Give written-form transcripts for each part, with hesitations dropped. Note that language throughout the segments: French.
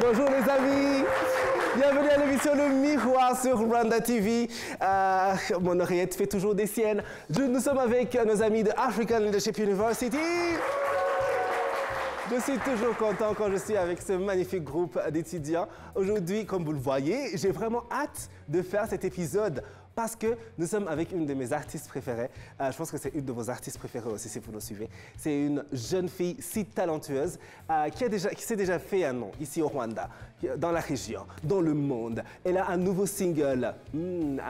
Bonjour les amis, bienvenue à l'émission Le Miroir sur Rwanda TV. Mon oreillette fait toujours des siennes. Nous sommes avec nos amis de African Leadership University. Je suis toujours content quand je suis avec ce magnifique groupe d'étudiants. Aujourd'hui, comme vous le voyez, j'ai vraiment hâte de faire cet épisode parce que nous sommes avec une de mes artistes préférées. Je pense que c'est une de vos artistes préférées aussi, si vous nous suivez. C'est une jeune fille si talentueuse qui s'est déjà fait un nom ici au Rwanda, dans la région, dans le monde. Elle a un nouveau single.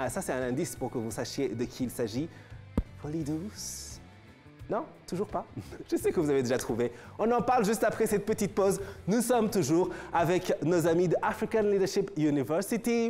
Ça, c'est un indice pour que vous sachiez de qui il s'agit. Folie douce. Non, toujours pas. Je sais que vous avez déjà trouvé. On en parle juste après cette petite pause. Nous sommes toujours avec nos amis de African Leadership University.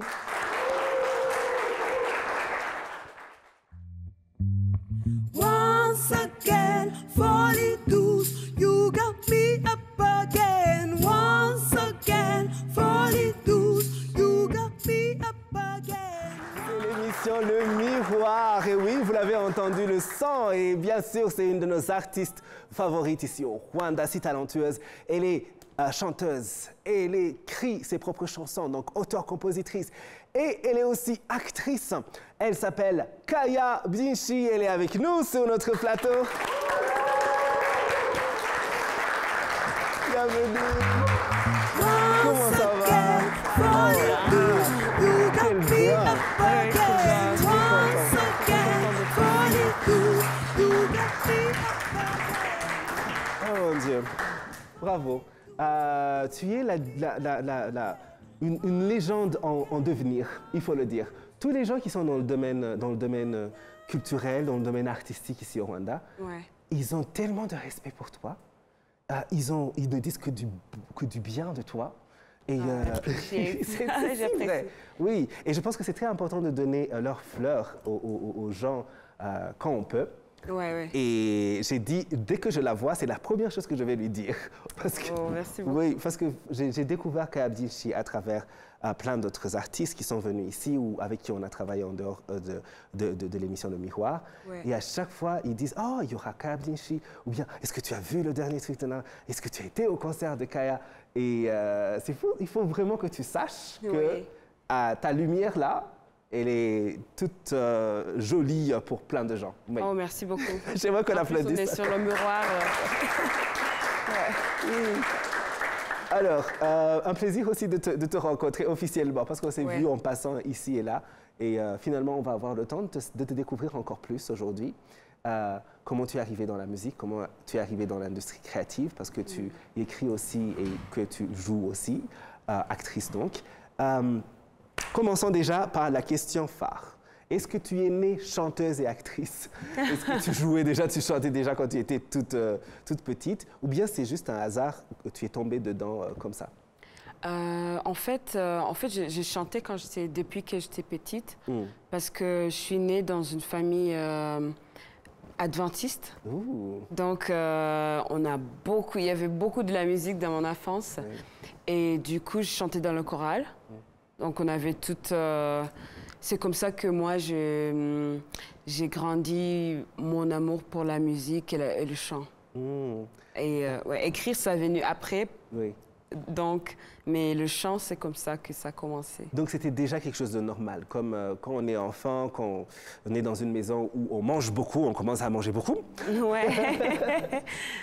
Once again, folie douce, you got me up again. Once again, folie douce, you got me up again. C'est l'émission Le Miroir. Et oui, vous l'avez entendu, le son. Et bien sûr, c'est une de nos artistes favorites ici au Rwanda, si talentueuse. Elle est chanteuse. Elle écrit ses propres chansons, donc auteure-compositrice. Et elle est aussi actrice. Elle s'appelle Kaya Byinshi. Elle est avec nous sur notre plateau. Bienvenue. Comment ça va? Quelle voix. Oh mon Dieu. Bravo. Tu es une légende en devenir, il faut le dire. Tous les gens qui sont dans le domaine culturel, dans le domaine artistique ici au Rwanda, ils ont tellement de respect pour toi. Ils ne disent que du bien de toi. Et c'est vrai. Oui, et je pense que c'est très important de donner leurs fleurs aux gens quand on peut. Et j'ai dit, dès que je la vois, c'est la première chose que je vais lui dire. Parce que, merci beaucoup. Oui, parce que j'ai découvert Kaya Byinshi à travers plein d'autres artistes qui sont venus ici ou avec qui on a travaillé en dehors de l'émission Le Miroir. Et à chaque fois, ils disent « Oh, il y aura Kaya Byinshi » ou bien « Est-ce que tu as vu le dernier truc de Nana? Est-ce que tu as été au concert de Kaya ?» Et c'est fou, il faut vraiment que tu saches que ta lumière là, elle est toute jolie pour plein de gens. Oui. Oh, merci beaucoup. J'aimerais qu'on applaudisse. On est sur le miroir. Alors, un plaisir aussi de te rencontrer officiellement, parce qu'on s'est vu en passant ici et là. Et finalement, on va avoir le temps de te découvrir encore plus aujourd'hui. Comment tu es arrivée dans la musique, comment tu es arrivée dans l'industrie créative, parce que tu écris aussi et que tu joues aussi, actrice donc. Commençons déjà par la question phare. Est-ce que tu es née chanteuse et actrice? Est-ce que tu jouais déjà, tu chantais déjà quand tu étais toute petite? Ou bien c'est juste un hasard que tu es tombée dedans comme ça? En fait, j'ai chanté depuis que j'étais petite, parce que je suis née dans une famille adventiste. Donc, il y avait beaucoup de la musique dans mon enfance. Et du coup, je chantais dans le choral. Donc, on avait toute... c'est comme ça que moi, j'ai grandi mon amour pour la musique et le chant. Et écrire, ça est venu après. Donc, mais le chant, c'est comme ça que ça a commencé. Donc, c'était déjà quelque chose de normal. Comme quand on est enfant, quand on est dans une maison où on mange beaucoup, on commence à manger beaucoup.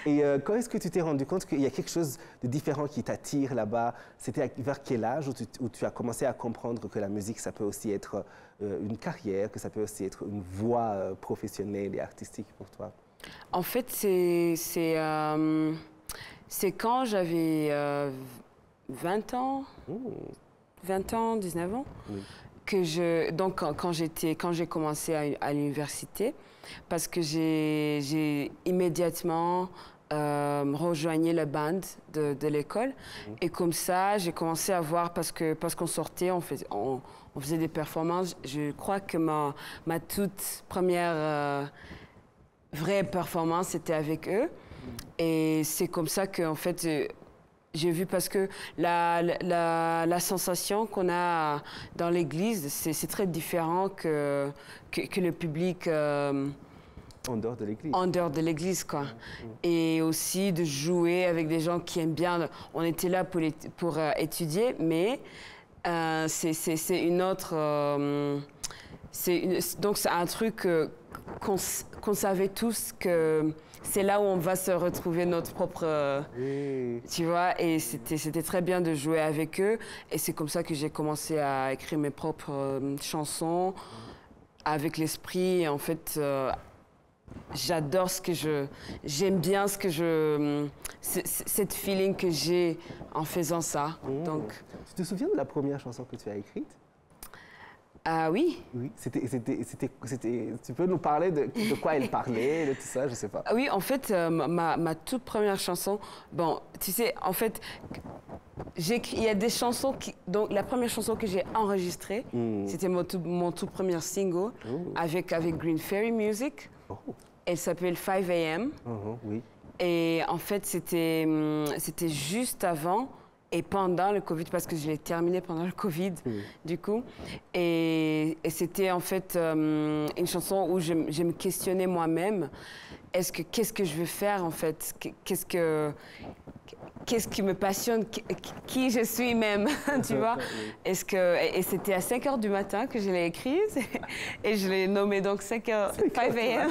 Et quand est-ce que tu t'es rendu compte qu'il y a quelque chose de différent qui t'attire là-bas? C'était vers quel âge où tu as commencé à comprendre que la musique, ça peut aussi être une carrière, que ça peut aussi être une voie professionnelle et artistique pour toi? En fait, c'est quand j'avais 20 ans, 19 ans, que quand j'ai commencé à l'université, parce que j'ai immédiatement rejoigné le band de l'école. Et comme ça, j'ai commencé à voir, parce qu'on sortait, on faisait des performances. Je crois que ma toute première vraie performance, c'était avec eux. Et c'est comme ça que, en fait, j'ai vu, parce que la sensation qu'on a dans l'église, c'est très différent que le public En dehors de l'église. En dehors de l'église, quoi. Et aussi de jouer avec des gens qui aiment bien. On était là pour étudier, mais c'est une autre... donc c'est un truc qu'on savait tous que c'est là où on va se retrouver notre propre... Tu vois, et c'était très bien de jouer avec eux. Et c'est comme ça que j'ai commencé à écrire mes propres chansons avec l'esprit, en fait... J'adore j'aime bien cette feeling que j'ai en faisant ça. Donc, tu te souviens de la première chanson que tu as écrite? Ah oui. Oui, tu peux nous parler de quoi elle parlait, de tout ça, je sais pas. Oui, en fait, ma toute première chanson, bon, tu sais, en fait, il y a des chansons donc la première chanson que j'ai enregistrée, c'était mon tout premier single avec Green Fairy Music. Elle s'appelle 5 AM. Oui. Et en fait, c'était juste avant et pendant le Covid, parce que je l'ai terminé pendant le Covid, du coup. Et c'était en fait une chanson où je me questionnais moi-même. Qu'est-ce que je veux faire, en fait? Qu'est-ce qui me passionne? Qui je suis même, tu vois? Et c'était à 5 h du matin que je l'ai écrise et je l'ai nommé donc 5 AM.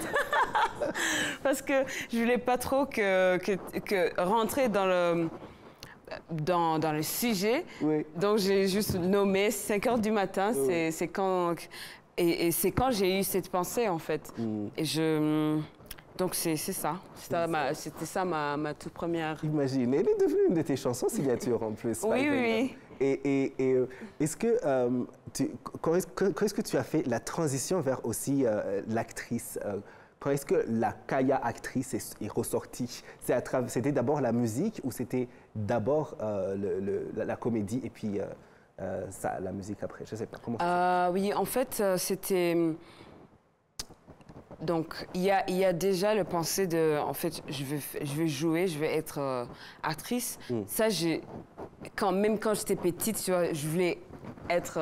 Parce que je voulais pas trop que rentrer dans le sujet. Oui. Donc j'ai juste nommé 5 h du matin. Oui. C'est quand j'ai eu cette pensée, en fait. Et donc c'est ça. C'était ça ma toute première. Imagine, elle est devenue une de tes chansons signature en plus. Oui, oui. Et est-ce que quand est-ce que tu as fait la transition vers aussi l'actrice? Quand est-ce que la Kaya actrice est ressortie? C'était d'abord la musique ou c'était d'abord la comédie et puis la musique après? Je ne sais pas. Comment oui, en fait, c'était... Donc, il y a déjà le pensée de... En fait, je vais jouer, je vais être actrice. Ça, même quand j'étais petite, tu vois, je voulais être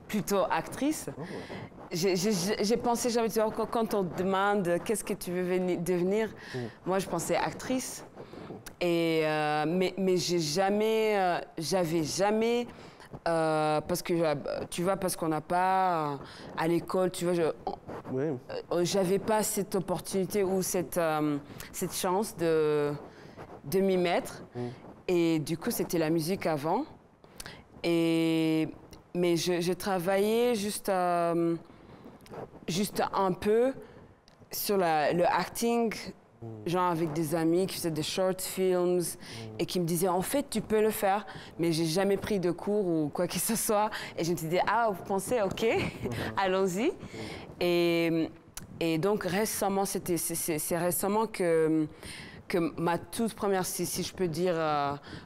plutôt actrice. J'ai pensé jamais, tu vois, quand on demande qu'est-ce que tu veux devenir, moi je pensais actrice. Et, mais j'avais jamais, parce que tu vois, parce qu'on n'a pas à l'école, tu vois, j'avais pas cette opportunité ou cette chance de m'y mettre. Et du coup, c'était la musique avant. Mais je travaillais juste un peu sur le acting, genre avec des amis qui faisaient des short films et qui me disaient en fait tu peux le faire, mais j'ai jamais pris de cours ou quoi que ce soit. Et je me suis dit ah vous pensez ok, allons-y. Et donc récemment c'est récemment que ma toute première, si je peux dire,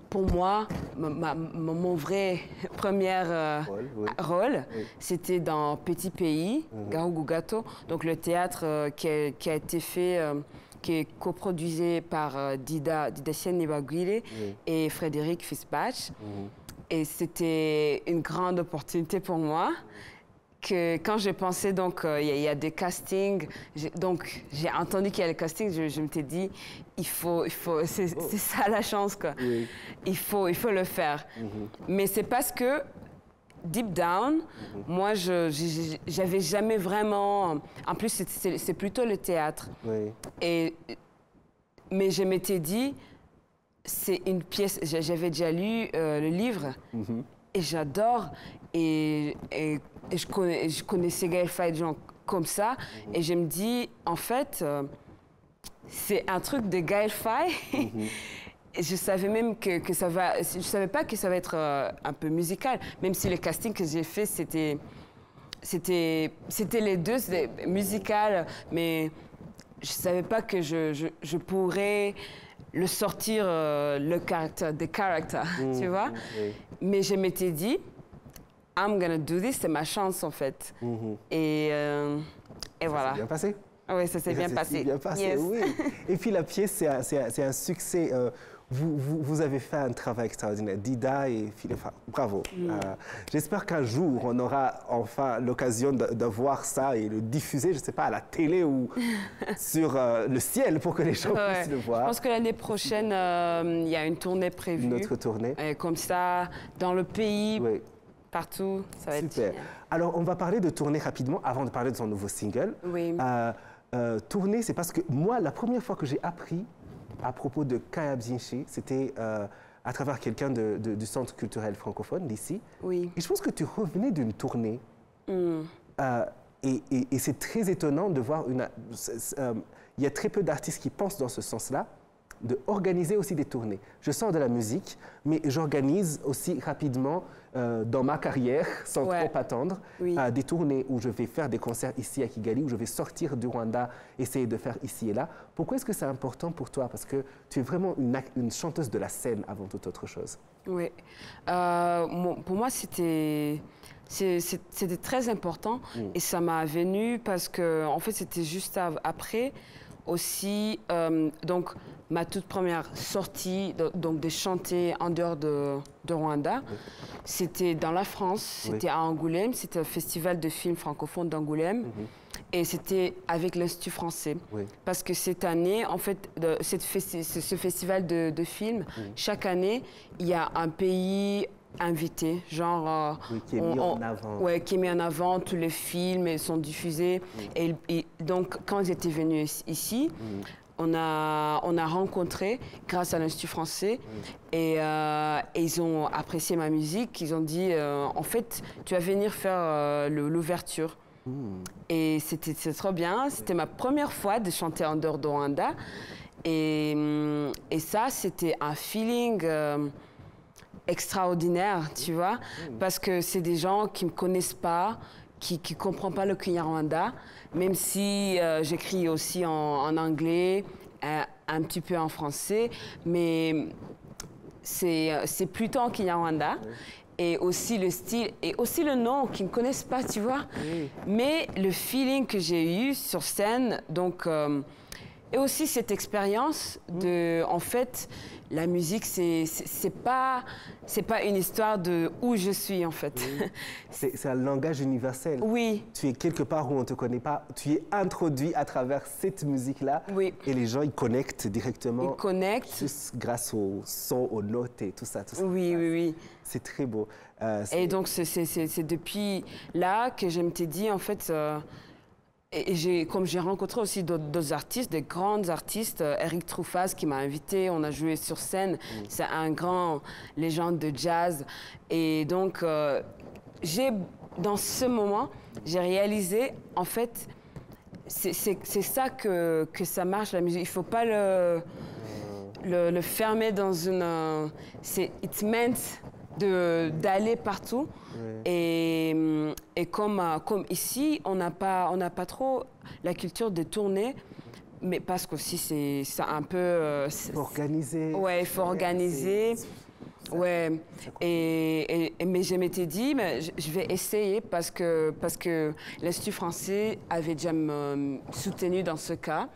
pour moi, mon vrai premier rôle, c'était dans Petit Pays, Garougou Gato, donc le théâtre qui a été fait, qui est coproduisé par Dida Sienne-Nibaguile et Frédéric Fisbach. Et c'était une grande opportunité pour moi. Que quand j'ai pensé, donc, il y a des castings, donc j'ai entendu qu'il y a des castings, je me suis dit, c'est ça la chance, quoi. Oui. Il faut le faire. Mais c'est parce que, deep down, moi, j'avais jamais vraiment... En plus, c'est plutôt le théâtre. Oui. Mais je m'étais dit, c'est une pièce, j'avais déjà lu le livre, et j'adore, et je connaissais Gaël Faye, des gens comme ça, et je me dis, en fait, c'est un truc de Gaël Faye. Et je savais même que ça va... Je savais pas que ça va être un peu musical, même si le casting que j'ai fait, c'était les deux, c'était musical, mais je savais pas que je pourrais le sortir, le caractère, tu vois. Mais je m'étais dit, I'm gonna do this, c'est ma chance en fait. Et voilà. Ça s'est bien passé. Oui, ça s'est bien passé. Bien passé, yes. Oui. Et puis la pièce, c'est un succès Vous avez fait un travail extraordinaire, Dida et Philippe. Bravo. J'espère qu'un jour, on aura enfin l'occasion de voir ça et le diffuser, je ne sais pas, à la télé ou sur le ciel pour que les gens puissent le voir. Je pense que l'année prochaine, il y a une tournée prévue. Notre tournée. Et comme ça, dans le pays, Oui. partout, ça va être Super. génial. Alors, on va parler de tournée rapidement avant de parler de son nouveau single. Oui. Tournée, c'est parce que moi, la première fois que j'ai appris à propos de Kaya Bienché, c'était à travers quelqu'un du Centre culturel francophone d'ici. Oui. Et je pense que tu revenais d'une tournée. Et c'est très étonnant de voir il y a très peu d'artistes qui pensent dans ce sens-là, d'organiser aussi des tournées. Je sors de la musique, mais j'organise aussi rapidement dans ma carrière, sans trop attendre, des tournées où je vais faire des concerts ici à Kigali, où je vais sortir du Rwanda, essayer de faire ici et là. Pourquoi est-ce que c'est important pour toi? Parce que tu es vraiment une chanteuse de la scène avant toute autre chose. Oui. Pour moi, c'était très important et ça m'a venu parce que, en fait, c'était juste après aussi, donc, ma toute première sortie, donc de chanter en dehors de Rwanda, c'était dans la France, c'était à Angoulême, c'était un festival de films francophones d'Angoulême. Et c'était avec l'Institut français. Parce que cette année, en fait, ce festival de films, chaque année, il y a un pays invité, genre... qui est mis en avant. Oui, qui est mis en avant, tous les films sont diffusés. Et donc, quand ils étaient venus ici, on a rencontré, grâce à l'Institut français, et ils ont apprécié ma musique. Ils ont dit, en fait, tu vas venir faire l'ouverture. Et c'est trop bien. C'était ma première fois de chanter en dehors de Rwanda. Et ça, c'était un feeling extraordinaire, tu vois, parce que c'est des gens qui ne me connaissent pas, qui ne comprennent pas le Kinyarwanda, même si j'écris aussi en anglais, un petit peu en français, mais c'est plutôt en Kinyarwanda. Et aussi le style, et aussi le nom, qu'ils ne connaissent pas, tu vois. Mais le feeling que j'ai eu sur scène, donc... et aussi cette expérience de, en fait, la musique, c'est pas une histoire de où je suis, en fait. C'est un langage universel. Oui. Tu es quelque part où on ne te connaît pas. Tu es introduit à travers cette musique-là. Oui. Et les gens, ils connectent directement. Ils connectent. Juste grâce au son, aux notes et tout ça. Oui, oui, oui. C'est très beau. Et donc, c'est depuis là que je m'étais dit, en fait... Et comme j'ai rencontré aussi d'autres artistes, des grands artistes, Eric Truffaz qui m'a invité, on a joué sur scène, c'est un grand légende de jazz. Et donc, dans ce moment, j'ai réalisé, en fait, c'est ça que ça marche, la musique. Il ne faut pas le fermer dans une... It's meant d'aller partout. Et comme ici, on n'a pas trop la culture de tourner, mais parce qu'aussi c'est un peu... Il faut organiser. Ouais, il faut organiser. Ouais. Mais je m'étais dit, mais je vais essayer parce que l'Institut français avait déjà me soutenu dans ce cas.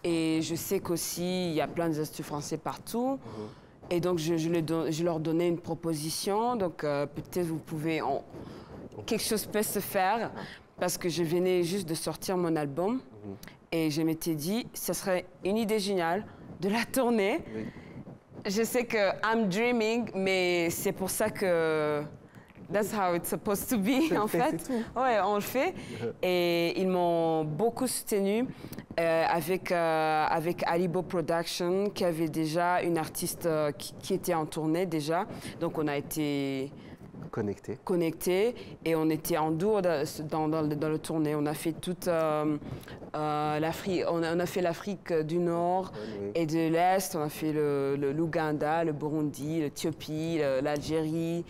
Et je sais qu'aussi, il y a plein d'instituts français partout. Et donc, je leur donnais une proposition. Donc, peut-être vous pouvez... quelque chose peut se faire. Parce que je venais juste de sortir mon album. Et je m'étais dit, ce serait une idée géniale de la tourner. Je sais que I'm dreaming, mais c'est pour ça que... That's how it's supposed to be, en fait. Ouais, on le fait. Et ils m'ont beaucoup soutenu avec Alibo Production, qui avait déjà une artiste qui était en tournée déjà. Donc, on a été connectés et on était en duo dans le tournée. On a fait toute l'Afrique, on a fait l'Afrique du Nord et de l'Est. On a fait l'Ouganda, le Burundi, l'Éthiopie, l'Algérie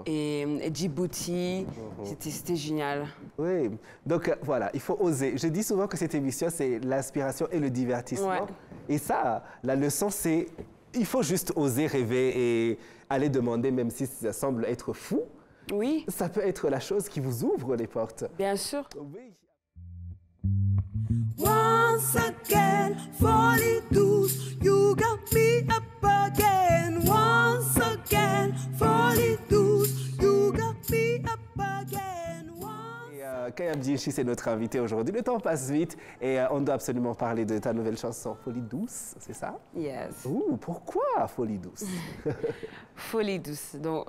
et Djibouti. C'était génial. Oui, donc voilà, il faut oser. Je dis souvent que cette émission, c'est l'inspiration et le divertissement. Et ça, la leçon, c'est il faut juste oser rêver et aller demander, même si ça semble être fou. Oui. Ça peut être la chose qui vous ouvre les portes. Bien sûr. Oui. Once again, folie douce, you got me up again. Once again, folie douce, you got me up again. Kaya Mdjichi, c'est notre invité aujourd'hui. Le temps passe vite et on doit absolument parler de ta nouvelle chanson, Folie douce, c'est ça? Yes. Ouh, pourquoi Folie douce? Folie douce. Donc,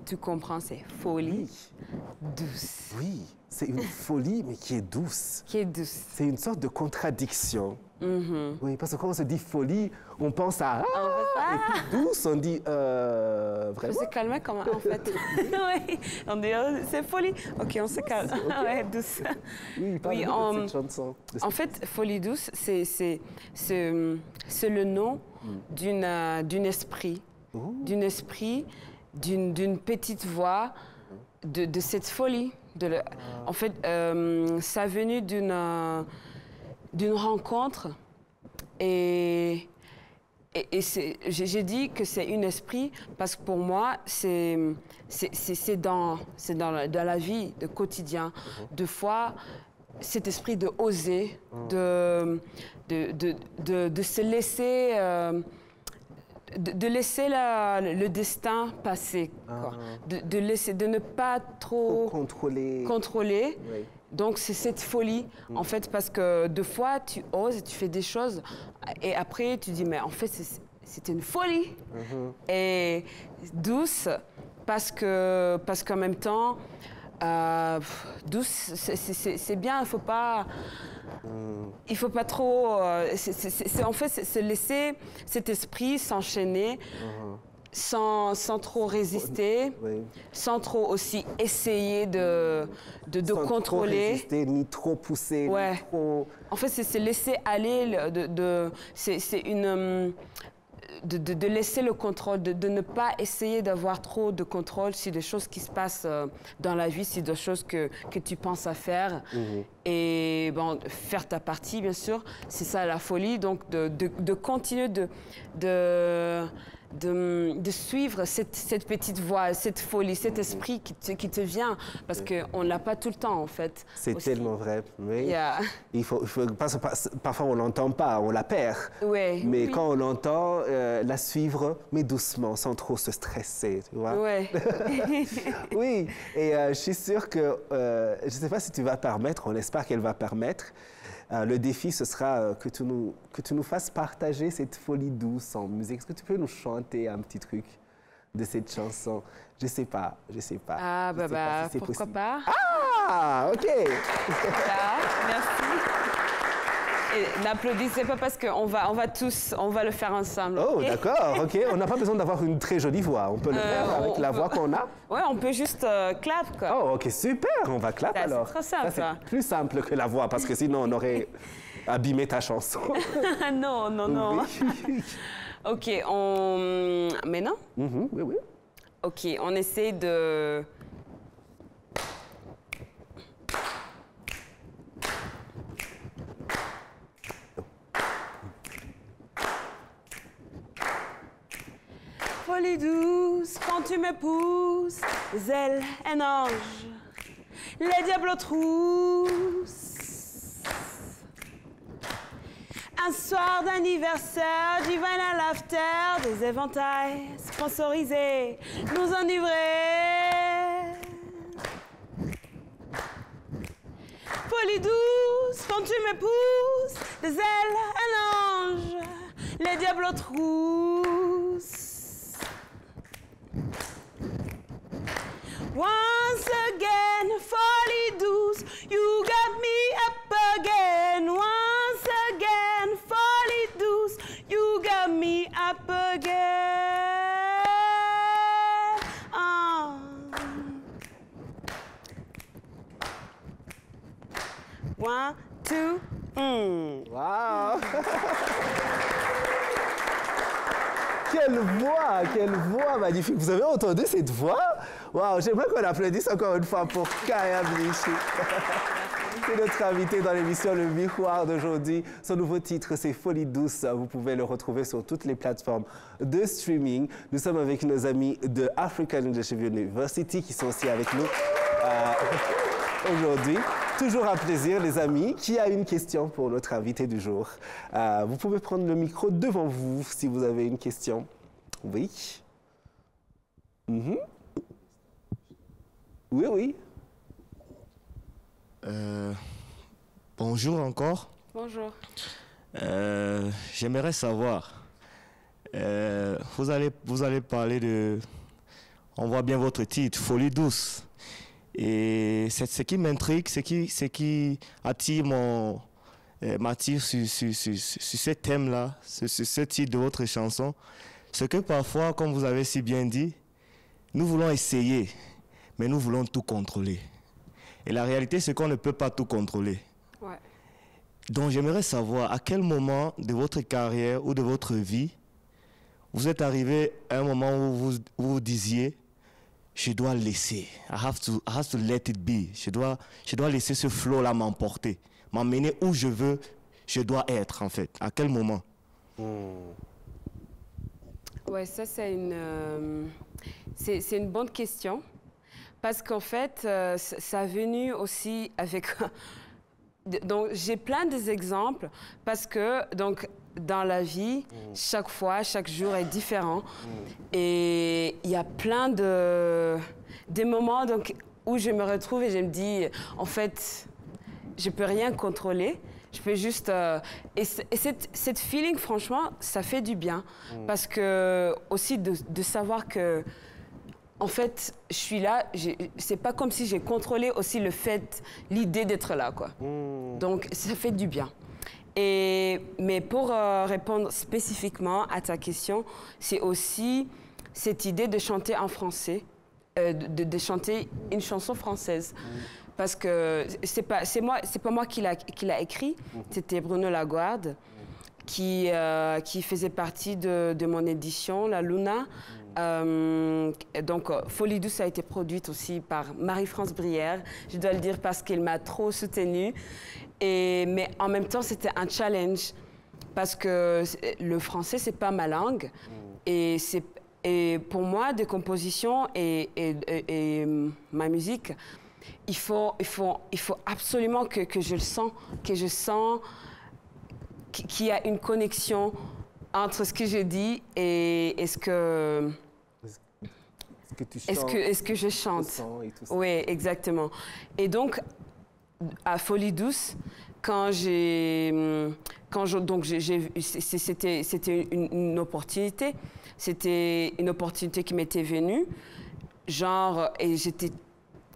tu comprends, c'est folie douce. Oui, c'est une folie, mais qui est douce. Qui est douce. C'est une sorte de contradiction. Oui, parce que quand on se dit folie, on pense à et puis douce, on dit On vraiment. se calme comment, en fait. Oui, on dit c'est folie. Ok, on se calme. Ouais, douce. Oui, parle-nous de cette chanson. En fait, folie douce, c'est le nom d'un esprit. D'une esprit, d'une petite voix, de cette folie. En fait, ça a venu d'une rencontre et j'ai dit que c'est un esprit parce que pour moi, c'est dans la vie, de quotidien. Deux fois, cet esprit de oser, de se laisser... de laisser le destin passer, quoi. De ne pas trop contrôler. Oui. Donc c'est cette folie, en fait, parce que deux fois tu oses, tu fais des choses et après tu dis mais en fait c'est une folie. Et douce parce qu'en même temps douce c'est bien, il faut pas trop. En fait, c'est laisser cet esprit s'enchaîner sans trop résister, sans trop aussi essayer de Sans contrôler. trop résister, ni trop pousser, Ouais. ni trop... En fait, c'est laisser aller. De laisser le contrôle, de ne pas essayer d'avoir trop de contrôle sur des choses qui se passent dans la vie, sur des choses que tu penses à faire. Et bon, faire ta partie, bien sûr, c'est ça la folie. Donc, de continuer de suivre cette petite voie, cette folie, cet esprit qui te vient, parce qu'on ne l'a pas tout le temps, en fait. C'est aussi. tellement vrai. Oui. Yeah. Il faut, parfois, on ne l'entend pas, on la perd. Ouais, Mais oui. quand on l'entend, la suivre, mais doucement, sans trop se stresser, tu vois. Ouais. Oui, et je suis sûre que, je ne sais pas si tu vas permettre, on espère qu'elle va permettre. Le défi, ce sera que tu nous fasses partager cette folie douce en musique. Est-ce que tu peux nous chanter un petit truc de cette chanson? Je sais pas. Ah, Je sais pas si c'est pourquoi possible. pas? Ah, OK. Voilà, merci. Et n'applaudissez pas parce qu'on va le faire ensemble. Oh, ok? d'accord, OK. On n'a pas besoin d'avoir une très jolie voix. On peut le faire avec la voix qu'on a. Ouais, on peut juste clap, quoi. Oh, OK, super. On va clap Ça, c'est alors. trop simple, Ça, ça. c'est plus simple que la voix parce que sinon, on aurait abîmé ta chanson. Non, non, non. Oui. OK, Maintenant? Mhm, oui, oui. OK, on essaie de... Folie douce, quand tu me pousses, zèle un ange, les diables trousses. Un soir d'anniversaire, du vin à l'after, des éventails sponsorisés, nous enivrer. Folie douce, quand tu me pousses, des ailes, un ange, les diables trousses. Once again, folie douce, you got me up again. Once again, folie douce, you got me up again. One, two, Wow! Quelle voix magnifique! Vous avez entendu cette voix? Wow! J'aimerais qu'on applaudisse encore une fois pour Kaya Mdjichi. C'est notre invité dans l'émission Le Miroir d'aujourd'hui. Son nouveau titre, c'est Folie douce. Vous pouvez le retrouver sur toutes les plateformes de streaming. Nous sommes avec nos amis de African English University qui sont aussi avec nous aujourd'hui. Toujours un plaisir, les amis. Qui a une question pour notre invité du jour? Vous pouvez prendre le micro devant vous si vous avez une question. Oui. Mhm. Oui, oui. Bonjour encore. Bonjour. J'aimerais savoir, vous allez parler de, on voit bien votre titre, Folie douce. Et ce qui m'intrigue, ce qui m'attire sur ce thème-là, sur ce titre de votre chanson, c'est que parfois, comme vous avez si bien dit, nous voulons essayer, mais nous voulons tout contrôler. Et la réalité, c'est qu'on ne peut pas tout contrôler. Ouais. Donc j'aimerais savoir à quel moment de votre carrière ou de votre vie, vous êtes arrivé à un moment où vous disiez, je dois laisser, I have to let it be, je dois laisser ce flow-là m'emporter, m'emmener où je dois être en fait. À quel moment? Ouais, ça c'est une bonne question. Parce qu'en fait, ça a venu aussi avec... Donc, j'ai plein d'exemples parce que, donc, dans la vie, chaque fois, chaque jour est différent. Et il y a plein des moments donc, où je me retrouve et je me dis, en fait, je ne peux rien contrôler. Je peux juste... et cette feeling, franchement, ça fait du bien. Parce que, aussi, de savoir que... En fait, je suis là, c'est pas comme si j'ai contrôlé aussi l'idée d'être là, quoi. Donc, ça fait du bien. Mais pour répondre spécifiquement à ta question, c'est aussi cette idée de chanter en français, de chanter une chanson française. Parce que c'est pas moi qui l'a écrit, c'était Bruno Laguarde, qui faisait partie de mon édition, La Luna. Donc, Folie douce a été produite aussi par Marie-France Brière, je dois le dire parce qu'elle m'a trop soutenue. Mais en même temps, c'était un challenge parce que le français, c'est pas ma langue. Et pour moi, des compositions et ma musique, il faut absolument que je le sens, qu'il y a une connexion entre ce que je dis et ce que... Est-ce que je chante? Oui, exactement. Et donc, à Folie douce, c'était une opportunité. C'était une opportunité qui m'était venue. Genre, et j'étais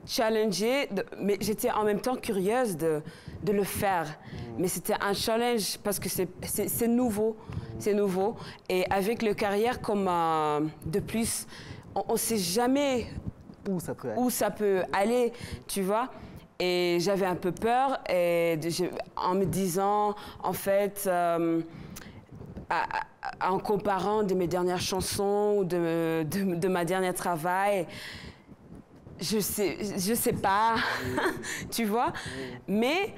challengée, mais j'étais en même temps curieuse de le faire. Mais c'était un challenge parce que c'est nouveau. C'est nouveau. Et avec le carrière comme de plus, on ne sait jamais où ça peut aller, tu vois. Et j'avais un peu peur en me disant, en fait, en comparant de mes dernières chansons ou de ma dernière travail, je sais pas, tu vois. Mais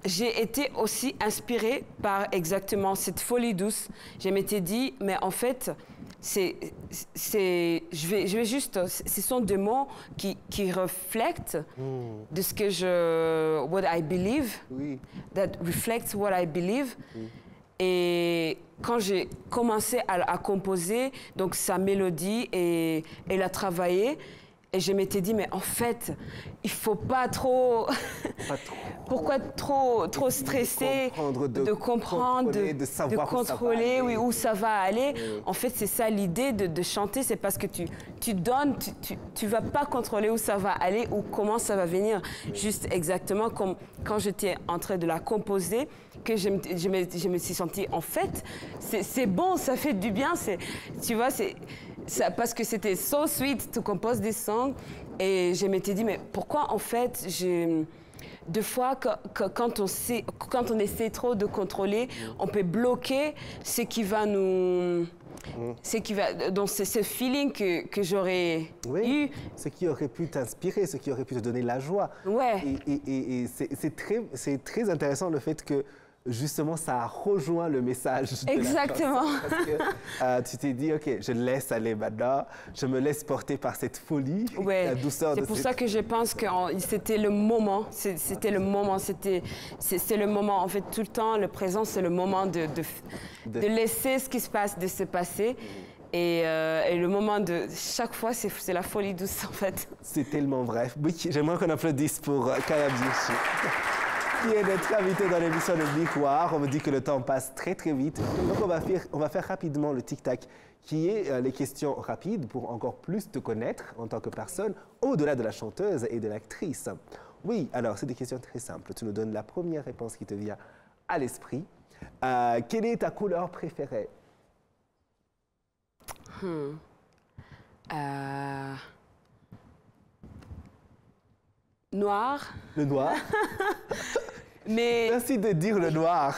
j'ai été aussi inspirée par exactement cette folie douce. Je m'étais dit, mais en fait, je vais juste, ce sont des mots qui reflètent de ce que what I believe, that reflects what I believe. Et quand j'ai commencé à composer, donc sa mélodie et la travailler, et je m'étais dit, mais en fait, il faut pas trop... Pourquoi trop stresser, de comprendre, de savoir de contrôler où ça va aller. En fait, c'est ça l'idée de chanter, c'est parce que tu donnes, tu vas pas contrôler où ça va aller ou comment ça va venir. Juste exactement comme quand j'étais en train de la composer, que je me suis sentie, en fait, c'est bon, ça fait du bien. Tu vois, ça, parce que c'était so sweet to compose des songs. Et je m'étais dit, mais pourquoi en fait, deux fois, quand on essaie trop de contrôler, on peut bloquer ce qui va nous... Donc c'est ce feeling que j'aurais eu. Ce qui aurait pu t'inspirer, ce qui aurait pu te donner la joie. Ouais. Et c'est très intéressant le fait que justement, ça a rejoint le message de Exactement. la chanson. Parce que tu t'es dit, OK, je laisse aller maintenant, je me laisse porter par cette folie, Ouais, la douceur de c'est pour cette... ça que je pense que c'était le moment, c'était le moment, c'est le moment. En fait, tout le temps, le présent, c'est le moment de laisser ce qui se passe de se passer. Et le moment de chaque fois, c'est la folie douce, en fait. C'est tellement vrai. Oui, j'aimerais qu'on applaudisse pour Kaya Bienchi, qui est notre invitée dans l'émission de Miroir. On me dit que le temps passe très, très vite. Donc, on va faire rapidement le tic-tac, qui est les questions rapides pour encore plus te connaître en tant que personne, au-delà de la chanteuse et de l'actrice. Oui, alors, c'est des questions très simples. Tu nous donnes la première réponse qui te vient à l'esprit. Quelle est ta couleur préférée? Noir. Le noir. Mais Merci de dire le noir.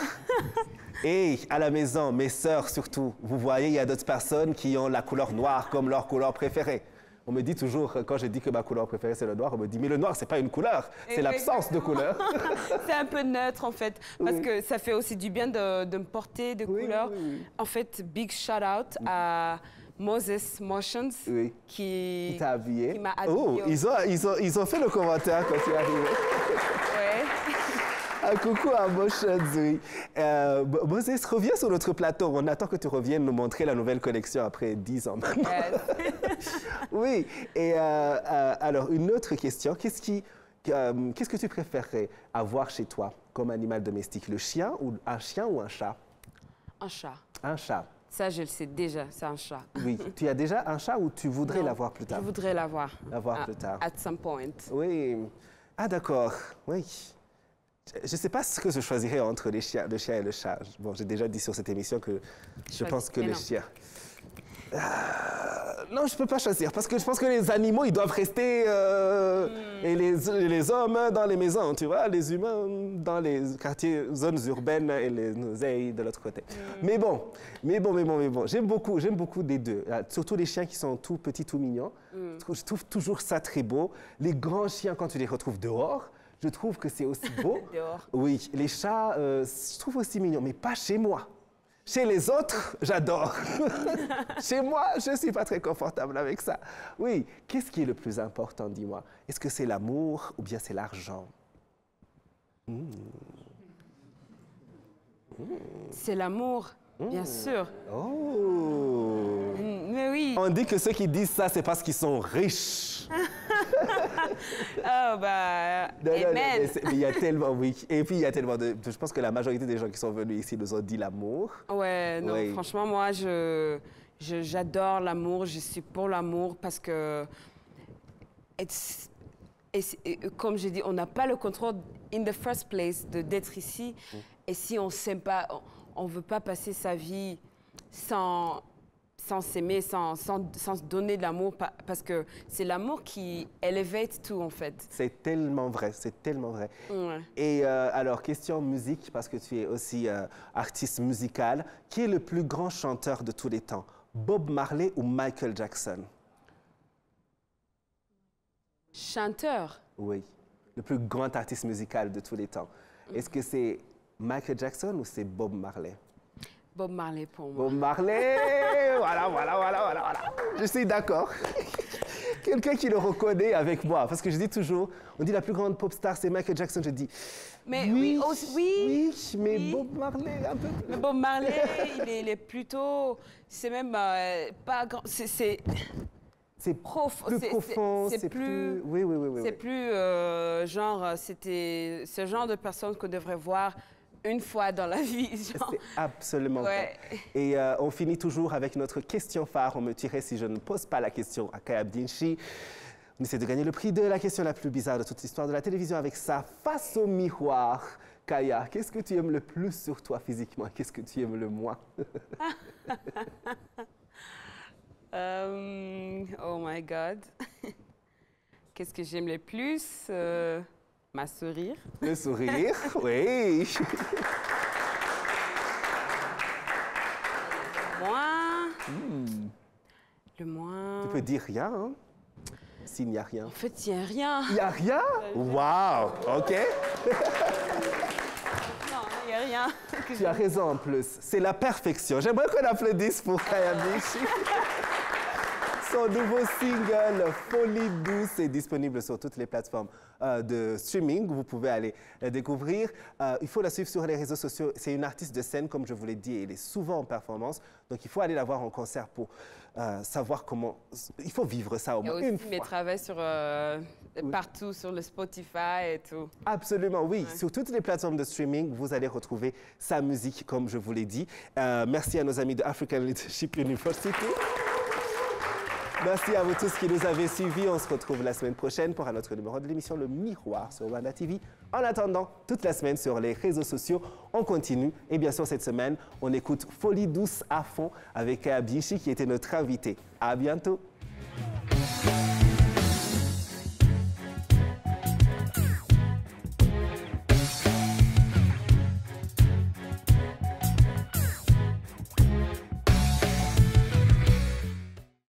Et à la maison, mes sœurs surtout, vous voyez, il y a d'autres personnes qui ont la couleur noire comme leur couleur préférée. On me dit toujours, quand je dis que ma couleur préférée c'est le noir, on me dit, mais le noir, c'est pas une couleur, c'est l'absence de couleur. c'est un peu neutre en fait, parce que ça fait aussi du bien de me porter de couleurs. En fait, big shout out à Moses Motions qui t'a habillé. Qui m'a habillé. Oh, ils ont fait le commentaire quand tu es arrivé. Ouais. Un coucou à Motions, oui. Moses, reviens sur notre plateau. On attend que tu reviennes nous montrer la nouvelle collection après 10 ans maintenant. Oui, et alors une autre question. Qu'est-ce que tu préférerais avoir chez toi comme animal domestique? Le chien ou un chat? Un chat. Un chat. Ça, je le sais déjà, c'est un chat. Oui. Tu as déjà un chat ou tu voudrais Non, l'avoir plus tard? Je voudrais l'avoir. L'avoir plus tard. At some point. Oui. Ah, d'accord. Oui. Je ne sais pas ce que je choisirais entre le chien et le chat. Bon, j'ai déjà dit sur cette émission que je pense que les chiens... non, je ne peux pas choisir parce que je pense que les animaux, ils doivent rester et les hommes dans les maisons, tu vois, les humains dans les quartiers, zones urbaines et les oseilles de l'autre côté. Mais bon. J'aime beaucoup des deux. Surtout les chiens qui sont tout petits, tout mignons. Je trouve toujours ça très beau. Les grands chiens, quand tu les retrouves dehors, je trouve que c'est aussi beau. Dehors. Oui, les chats, je trouve aussi mignons, mais pas chez moi. Chez les autres, j'adore. Chez moi, je ne suis pas très confortable avec ça. Oui, qu'est-ce qui est le plus important, dis-moi? Est-ce que c'est l'amour ou bien c'est l'argent? C'est l'amour, bien sûr. Oh! Mais oui. On dit que ceux qui disent ça, c'est parce qu'ils sont riches. Oh, bah, Non, amen. mais il y a tellement, oui. Et puis, il y a tellement de... Je pense que la majorité des gens qui sont venus ici nous ont dit l'amour. Ouais, non, Oui. franchement, moi, j'adore l'amour, je suis pour l'amour parce que, comme je dis, on n'a pas le contrôle, in the first place, d'être ici. Et si on s'aime pas, on ne veut pas passer sa vie sans s'aimer, sans se donner de l'amour, parce que c'est l'amour qui elevate tout, en fait. C'est tellement vrai, c'est tellement vrai. Ouais. Et alors, question musique, parce que tu es aussi artiste musical. Qui est le plus grand chanteur de tous les temps? Bob Marley ou Michael Jackson? Chanteur? Oui, le plus grand artiste musical de tous les temps. Est-ce que c'est Michael Jackson ou c'est Bob Marley? Bob Marley pour moi. Bob Marley, voilà. Je suis d'accord. Quelqu'un qui le reconnaît avec moi, parce que je dis toujours, on dit la plus grande pop star c'est Michael Jackson, je dis Mais oui, oui, mais oui. Bob Marley un peu plus. Mais Bob Marley, il est plutôt, c'est même pas grand, c'est profond, plus profond, c'est plus, oui. c'est plus genre, c'était ce genre de personne qu'on devrait voir une fois dans la vie. Genre. C'est absolument vrai. Et on finit toujours avec notre question phare. On me tuerait si je ne pose pas la question à Kaya Bienchi. On essaie de gagner le prix de la question la plus bizarre de toute l'histoire de la télévision avec ça face au miroir. Kaya, qu'est-ce que tu aimes le plus sur toi physiquement? Qu'est-ce que tu aimes le moins? Oh my God. Qu'est-ce que j'aime le plus? Ma sourire. Le sourire, oui. Le moins. Tu peux dire rien, hein? S'il n'y a rien. En fait, il n'y a rien. Il n'y a rien? Waouh, OK. Non, il n'y a rien. Tu as raison en plus. C'est la perfection. J'aimerais qu'on applaudisse pour Kaya Bichi. Son nouveau single, Folie douce, est disponible sur toutes les plateformes de streaming. Vous pouvez aller découvrir. Il faut la suivre sur les réseaux sociaux. C'est une artiste de scène, comme je vous l'ai dit. Elle est souvent en performance. Donc, il faut aller la voir en concert pour savoir comment... Il faut vivre ça au moins une fois. Il y a aussi mes travaux sur, partout, sur le Spotify et tout. Absolument, oui. Ouais. Sur toutes les plateformes de streaming, vous allez retrouver sa musique, comme je vous l'ai dit. Merci à nos amis de African Leadership University. Merci à vous tous qui nous avez suivis. On se retrouve la semaine prochaine pour un autre numéro de l'émission Le Miroir sur Rwanda TV. En attendant, toute la semaine sur les réseaux sociaux, on continue. Et bien sûr, cette semaine, on écoute Folie douce à fond avec Kaya Bichi qui était notre invité. À bientôt.